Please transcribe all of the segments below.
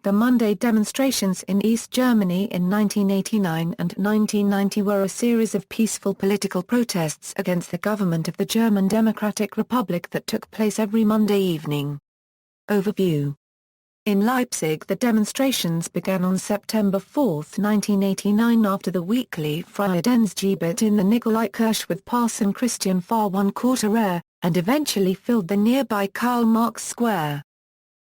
The Monday demonstrations in East Germany in 1989 and 1990 were a series of peaceful political protests against the government of the German Democratic Republic that took place every Monday evening. Overview. In Leipzig, the demonstrations began on September 4, 1989 after the weekly Friedensgebet in the Nikolaikirche with Parson Christian Fahr 1/4, and eventually filled the nearby Karl Marx Square.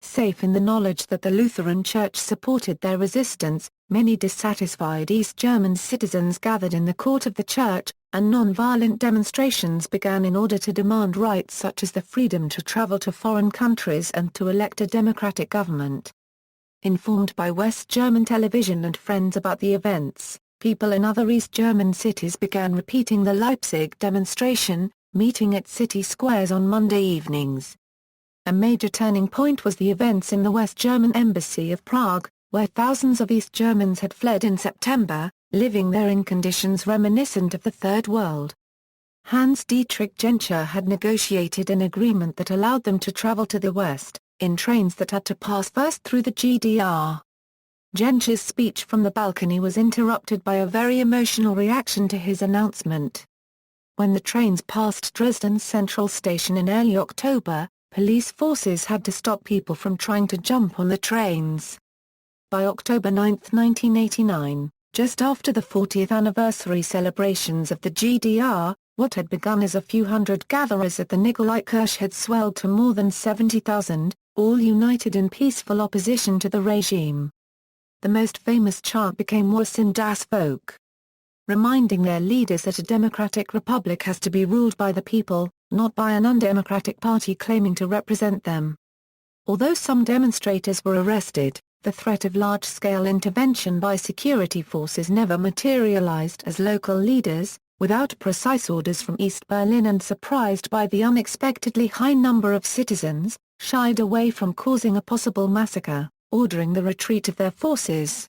Safe in the knowledge that the Lutheran Church supported their resistance, many dissatisfied East German citizens gathered in the court of the church, and non-violent demonstrations began in order to demand rights such as the freedom to travel to foreign countries and to elect a democratic government. Informed by West German television and friends about the events, people in other East German cities began repeating the Leipzig demonstration, meeting at city squares on Monday evenings. A major turning point was the events in the West German Embassy of Prague, where thousands of East Germans had fled in September, living there in conditions reminiscent of the Third World. Hans-Dietrich Genscher had negotiated an agreement that allowed them to travel to the West, in trains that had to pass first through the GDR. Genscher's speech from the balcony was interrupted by a very emotional reaction to his announcement. When the trains passed Dresden's Central Station in early October, police forces had to stop people from trying to jump on the trains. By October 9, 1989, just after the 40th anniversary celebrations of the GDR, what had begun as a few hundred gatherers at the Nikolaikirche had swelled to more than 70,000, all united in peaceful opposition to the regime. The most famous chant became "Wo sind das Volk?", reminding their leaders that a democratic republic has to be ruled by the people, not by an undemocratic party claiming to represent them. Although some demonstrators were arrested, the threat of large-scale intervention by security forces never materialized as local leaders, without precise orders from East Berlin and surprised by the unexpectedly high number of citizens, shied away from causing a possible massacre, ordering the retreat of their forces.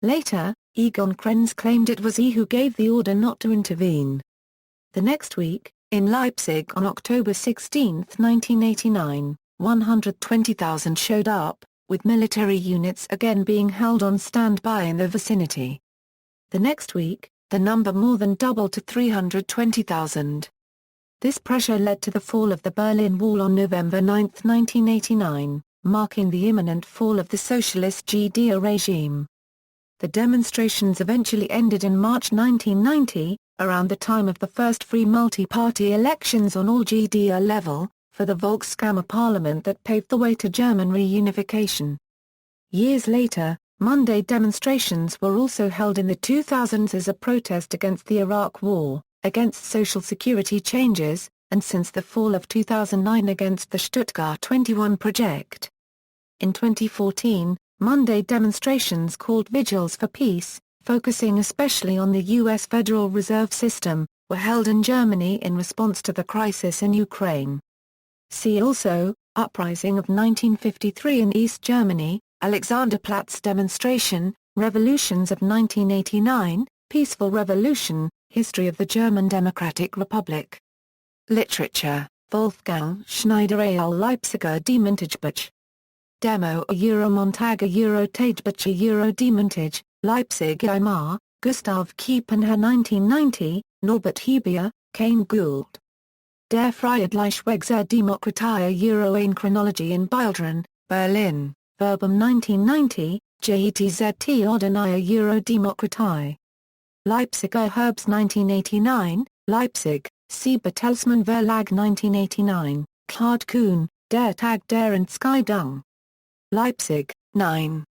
Later, Egon Krenz claimed it was he who gave the order not to intervene. The next week, in Leipzig on October 16, 1989, 120,000 showed up, with military units again being held on standby in the vicinity. The next week, the number more than doubled to 320,000. This pressure led to the fall of the Berlin Wall on November 9, 1989, marking the imminent fall of the socialist GDR regime. The demonstrations eventually ended in March 1990, around the time of the first free multi-party elections on all GDR level, for the Volkskammer parliament that paved the way to German reunification. Years later, Monday demonstrations were also held in the 2000s as a protest against the Iraq War, against social security changes, and since the fall of 2009 against the Stuttgart 21 project. In 2014, Monday demonstrations called Vigils for Peace, focusing especially on the U.S. Federal Reserve System, were held in Germany in response to the crisis in Ukraine. See also, Uprising of 1953 in East Germany, Alexanderplatz demonstration, Revolutions of 1989, Peaceful Revolution, History of the German Democratic Republic. Literature, Wolfgang Schneider al Leipziger Demontagebuch. Demo Euromontage Tagebuch Demontage, Leipzig Imar, Gustav Kiepenher 1990, Norbert Hebier, Kane Gould. Der Freiheitliche Demokratie eine Chronologie in Bildern, Berlin, Verbum 1990, JETZT Ordinaire Demokratie. Leipziger Herbst 1989, Leipzig, C. Bertelsmann Verlag 1989, Claude Kuhn, Der Tag der Entscheidung. Leipzig, 9.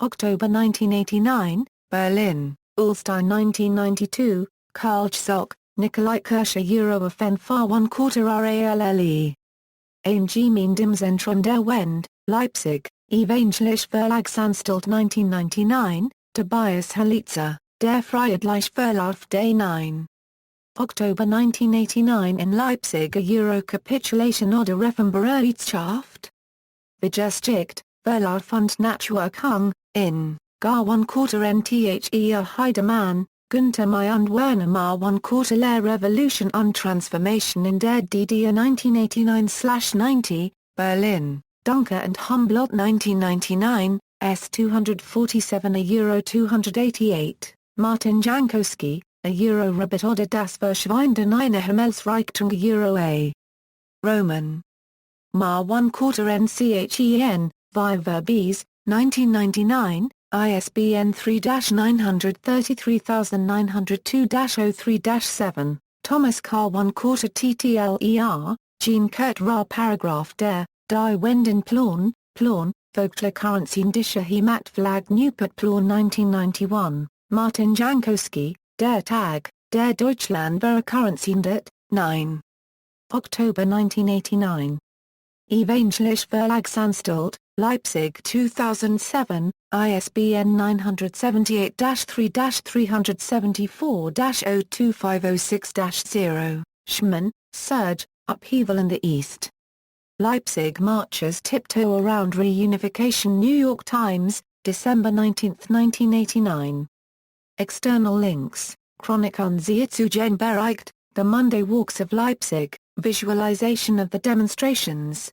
October 1989, Berlin, Ullstein 1992, Karl Zock, Nikolaikirche Offen Fahr 1/4 RALLE. Ein Gemein im Zentrum der Wende, Leipzig, Evangelisch Verlag Sanstalt 1999, Tobias Halitzer, Der Freiheitliche Verlauf der 9. October 1989 in Leipzig Capitulation oder Referenbereitschaft. Beschäftigt, Verlauf und Nachwirkung, in, gar 1/4 Nthe Heidemann, Günther May und Werner Mar 1/4 La Revolution und Transformation in der DDR 1989/90, Berlin, Dunker and Humblot 1999, S 247 Euro 288, Martin Jankowski, Euro Rabbit oder das Verschwinden einer Himmelsrichtung Euro A. Roman. Ma 1/4 NCHEN, Viva Bs, 1999, ISBN 3-933902-03-7, Thomas Carr 1/4 TTLER, Jean Kurt Ra Paragraph der, Die Wenden Plan, Vogtlercurrency Heimat Flag Newport Plan 1991, Martin Jankowski, Der Tag, der Deutschlandwährercurrency 9. October 1989. Evangelisch Verlagsanstalt, Leipzig 2007, ISBN 978-374-02506-0, Schman, Serge, Upheaval in the East. Leipzig Marchers Tiptoe Around Reunification. New York Times, December 19, 1989. External links, Chronik Unziehzugenbericht, The Monday Walks of Leipzig, visualization of the demonstrations.